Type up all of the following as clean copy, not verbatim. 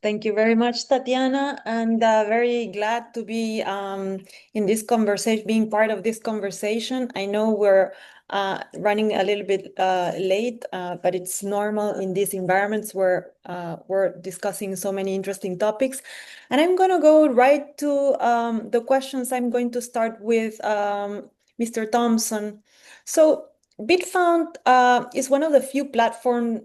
Thank you very much, Tatiana, and very glad to be in this conversation, being part of this conversation. I know we're running a little bit late, but it's normal in these environments where we're discussing so many interesting topics. And I'm going to go right to the questions. I'm going to start with Mr. Thompson. So, Bitfound is one of the few platforms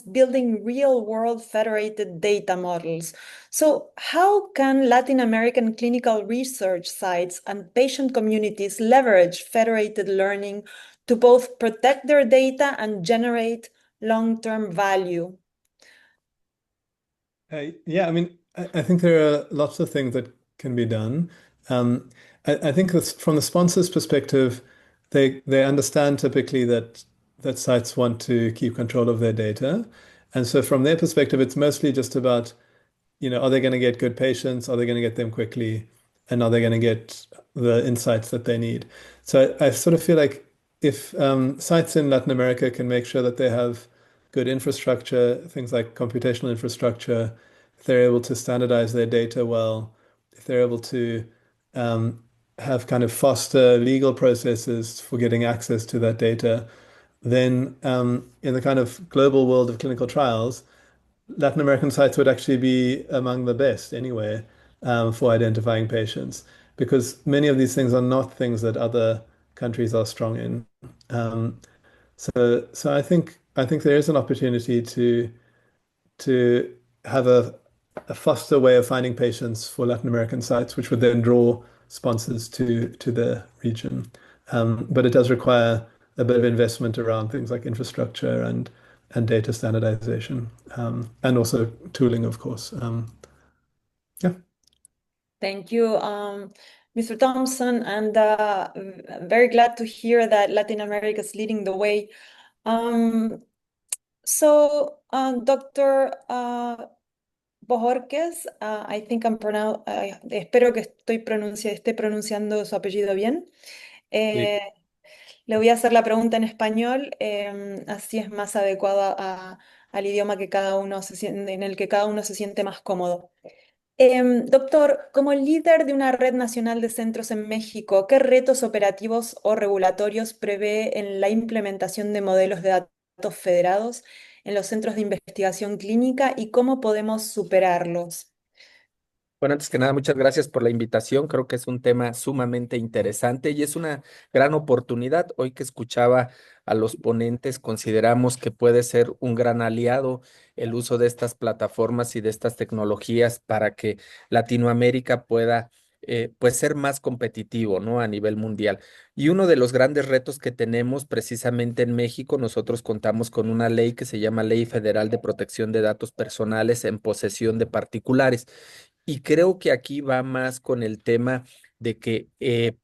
building real-world federated data models. So, how can Latin American clinical research sites and patient communities leverage federated learning to both protect their data and generate long-term value? Yeah, I think there are lots of things that can be done. Um, I think that from the sponsor's perspective, they understand typically that sites want to keep control of their data, and so from their perspective, it's mostly just about, are they going to get good patients? Are they going to get them quickly? And are they going to get the insights that they need? So I sort of feel like if sites in Latin America can make sure that they have good infrastructure, things like computational infrastructure, if they're able to standardize their data well, if they're able to um, have kind of faster legal processes for getting access to that data, then in the kind of global world of clinical trials, Latin American sites would actually be among the best anyway, for identifying patients, because many of these things are not things that other countries are strong in. Um, so I think there is an opportunity to have a faster way of finding patients for Latin American sites, which would then draw sponsors to the region. But it does require a bit of investment around things like infrastructure and data standardization, and also tooling, of course. Yeah. Thank you, Mr. Thompson, and very glad to hear that Latin America is leading the way. Um, Dr. Bojorquez, I think espero que esté pronunciando su apellido bien. Sí. Eh, Le voy a hacer la pregunta en español, así es más adecuado al idioma que cada uno en el que cada uno se siente más cómodo. Doctor, como líder de una red nacional de centros en México, ¿qué retos operativos o regulatorios prevé en la implementación de modelos de datos federados en los centros de investigación clínica y cómo podemos superarlos? Bueno, antes que nada, muchas gracias por la invitación. Creo que es un tema sumamente interesante y es una gran oportunidad. Hoy que escuchaba a los ponentes, consideramos que puede ser un gran aliado el uso de estas plataformas y de estas tecnologías para que Latinoamérica pueda, pues, ser más competitivo, ¿no? A nivel mundial. Y uno de los grandes retos que tenemos precisamente en México, nosotros contamos con una ley que se llama Ley Federal de Protección de Datos Personales en posesión de particulares. Y creo que aquí va más con el tema de que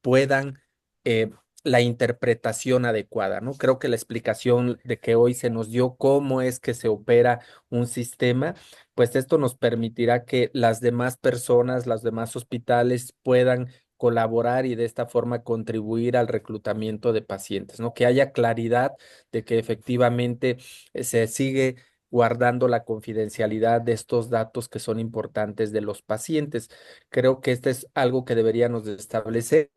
puedan eh, la interpretación adecuada, ¿no? Creo que la explicación de que hoy se nos dio cómo es que se opera un sistema, pues esto nos permitirá que las demás personas, los demás hospitales puedan colaborar y de esta forma contribuir al reclutamiento de pacientes, ¿no? Que haya claridad de que efectivamente se sigue guardando la confidencialidad de estos datos que son importantes de los pacientes. Creo que este es algo que deberíamos de establecer.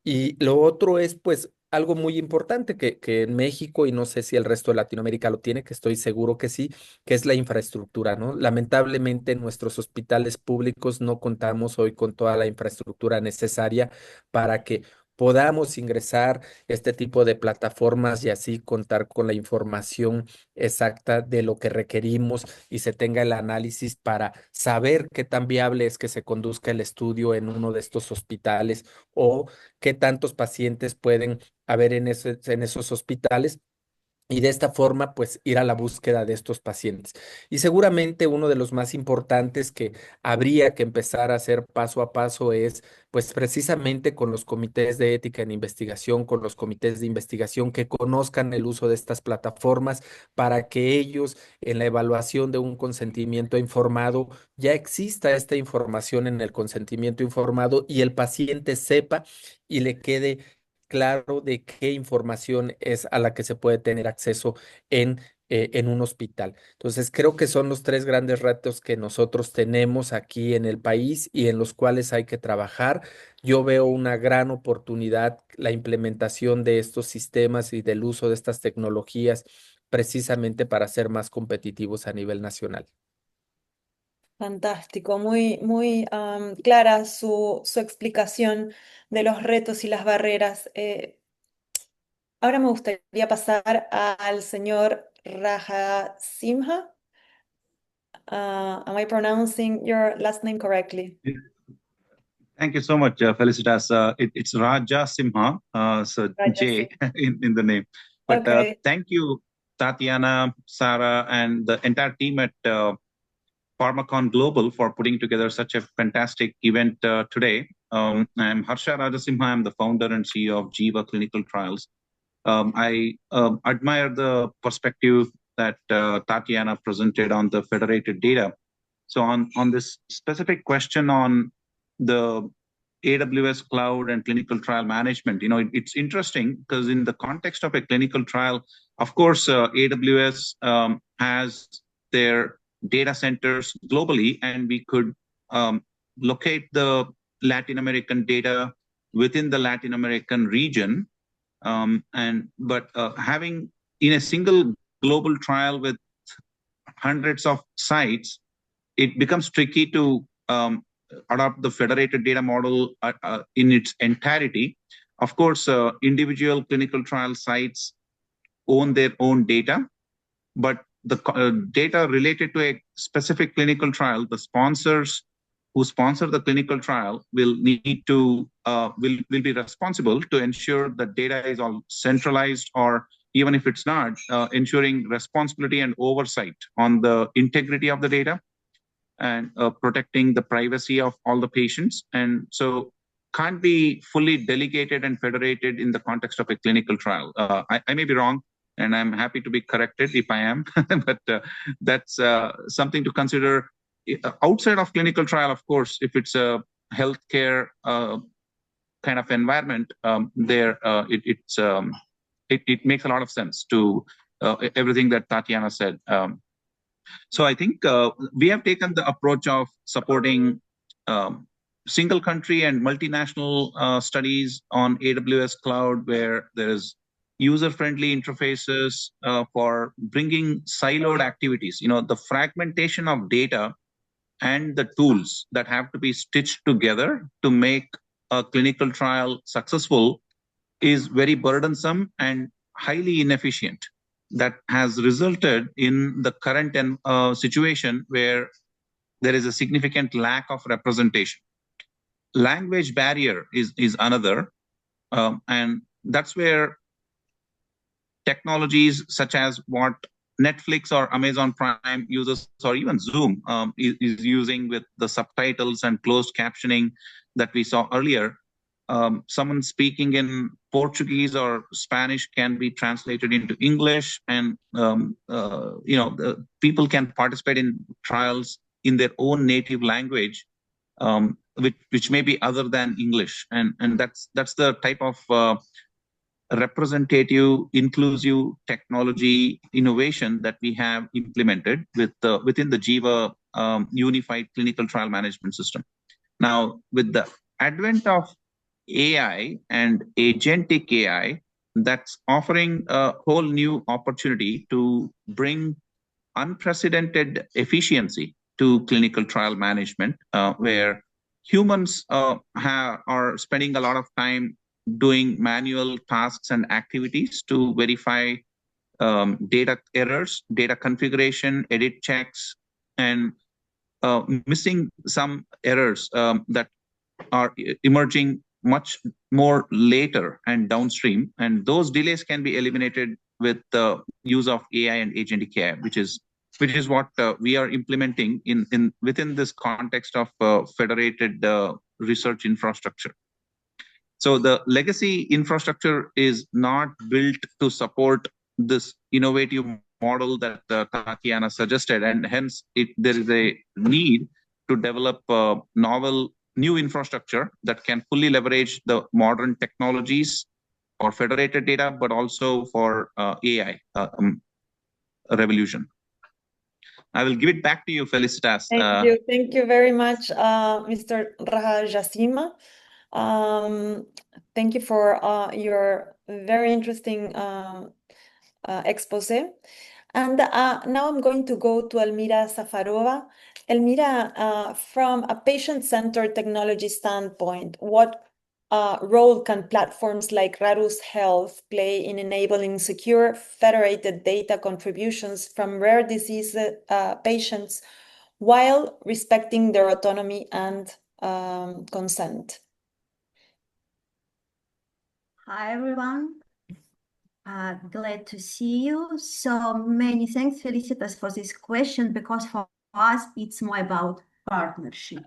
Y lo otro es, pues, algo muy importante que en México, y no sé si el resto de Latinoamérica lo tiene, que estoy seguro que sí, que es la infraestructura, ¿no? Lamentablemente en nuestros hospitales públicos no contamos hoy con toda la infraestructura necesaria para que podamos ingresar este tipo de plataformas y así contar con la información exacta de lo que requerimos y se tenga el análisis para saber qué tan viable es que se conduzca el estudio en uno de estos hospitales o qué tantos pacientes pueden haber en esos hospitales y de esta forma, pues ir a la búsqueda de estos pacientes. Y seguramente uno de los más importantes que habría que empezar a hacer paso a paso es, pues precisamente con los comités de ética en investigación, con los comités de investigación que conozcan el uso de estas plataformas para que ellos en la evaluación de un consentimiento informado ya exista esta información en el consentimiento informado y el paciente sepa y le quede claro de qué información es a la que se puede tener acceso en en un hospital. Entonces, creo que son los tres grandes retos que nosotros tenemos aquí en el país y en los cuales hay que trabajar. Yo veo una gran oportunidad, la implementación de estos sistemas y del uso de estas tecnologías precisamente para ser más competitivos a nivel nacional. Fantástico, muy clara su explicación de los retos y las barreras. Ahora me gustaría pasar al señor Raja Simha. Am I pronouncing your last name correctly? Thank you so much, Felicitas. It's Raja Simha, so Raja J Simha. in the name. But Okay. thank you, Tatiana, Sarah, and the entire team at Pharmacon Global for putting together such a fantastic event today. I'm Harsha Rajasimha. I'm the founder and CEO of Jiva Clinical Trials. I admire the perspective that Tatiana presented on the federated data. So on this specific question on the AWS cloud and clinical trial management, it's interesting because in the context of a clinical trial, of course, AWS has their data centers globally, and we could locate the Latin American data within the Latin American region. But having in a single global trial with hundreds of sites, it becomes tricky to adopt the federated data model in its entirety. Of course, individual clinical trial sites own their own data, but the data related to a specific clinical trial, the sponsors who sponsor the clinical trial will need to will be responsible to ensure that data is all centralized, or even if it's not, ensuring responsibility and oversight on the integrity of the data and protecting the privacy of all the patients. And so can't be fully delegated and federated in the context of a clinical trial. I may be wrong, and I'm happy to be corrected if I am, but that's something to consider. Outside of clinical trial, of course, if it's a healthcare kind of environment, it makes a lot of sense to everything that Tatiana said. So I think we have taken the approach of supporting single country and multinational studies on AWS cloud, where there is user-friendly interfaces for bringing siloed activities. The fragmentation of data and the tools that have to be stitched together to make a clinical trial successful is very burdensome and highly inefficient. That has resulted in the current situation where there is a significant lack of representation. Language barrier is another, and that's where technologies such as what Netflix or Amazon Prime uses, or even Zoom is using with the subtitles and closed captioning that we saw earlier. Someone speaking in Portuguese or Spanish can be translated into English, and people can participate in trials in their own native language, which may be other than English, and that's the type of representative, inclusive technology innovation that we have implemented within the Jiva unified clinical trial management system. Now, with the advent of AI and agentic AI, that's offering a whole new opportunity to bring unprecedented efficiency to clinical trial management, where humans are spending a lot of time doing manual tasks and activities to verify data errors, data configuration, edit checks, and missing some errors that are emerging much more later and downstream. And those delays can be eliminated with the use of AI and agentic AI, which is what we are implementing within this context of federated research infrastructure. So the legacy infrastructure is not built to support this innovative model that Tatiana suggested, and hence there is a need to develop novel new infrastructure that can fully leverage the modern technologies for federated data, but also for AI. revolution. I will give it back to you, Felicitas. Thank you very much, Mr. Rajasima. Thank you for your very interesting expose. And now I'm going to go to Elmira Safarova. Elmira, from a patient-centered technology standpoint, what role can platforms like Rarus Health play in enabling secure federated data contributions from rare disease patients while respecting their autonomy and consent? Hi, everyone. Glad to see you. So many thanks, Felicitas, for this question, because for us, it's more about partnership.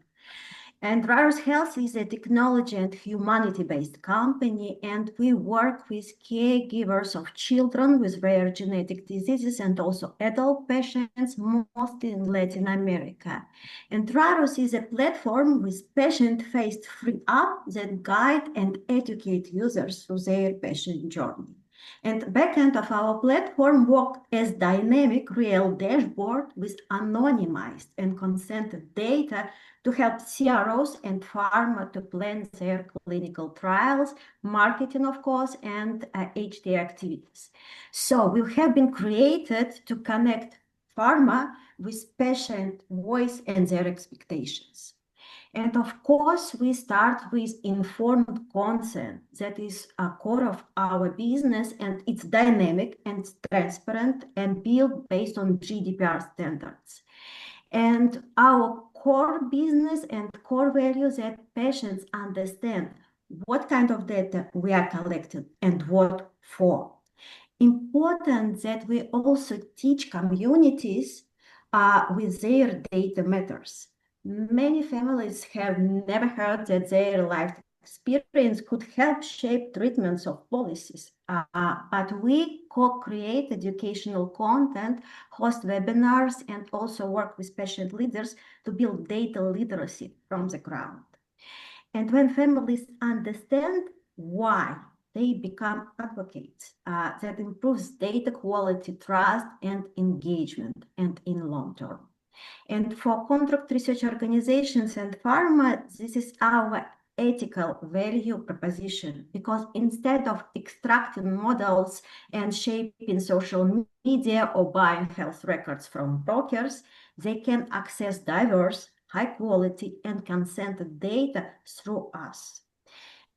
And Rarus Health is a technology and humanity-based company, and we work with caregivers of children with rare genetic diseases and also adult patients, mostly in Latin America. And Rarus is a platform with patient-faced free app that guide and educate users through their patient journey. And the backend of our platform worked as dynamic real dashboard with anonymized and consented data to help CROs and pharma to plan their clinical trials, marketing, of course, and HD activities. So we have been created to connect pharma with patient voice and their expectations. And of course, we start with informed consent. That is a core of our business, and it's dynamic and transparent and built based on GDPR standards. And our core business and core values that patients understand what kind of data we are collecting and what for. Important that we also teach communities with their data matters. Many families have never heard that their life experience could help shape treatments of policies. But we co-create educational content, host webinars, and also work with patient leaders to build data literacy from the ground. And when families understand why, they become advocates. That improves data quality, trust, and engagement, and in long term. And for contract research organizations and pharma, this is our ethical value proposition, because instead of extracting models and shaping social media or buying health records from brokers, they can access diverse, high quality, and consented data through us.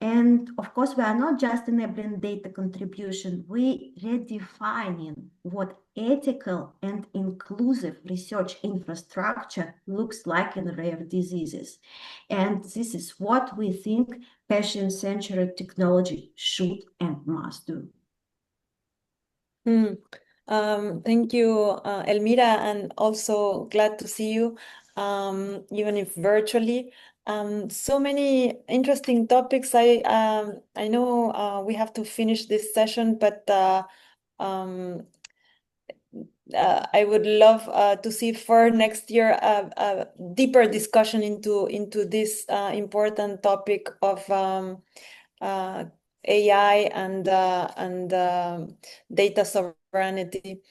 And of course, we are not just enabling data contribution, we redefining what ethical and inclusive research infrastructure looks like in rare diseases. And this is what we think patient-centered technology should and must do. Thank you, Elmira, and also glad to see you, even if virtually. So many interesting topics. I know we have to finish this session, but I would love to see for next year a deeper discussion into this important topic of AI and data sovereignty.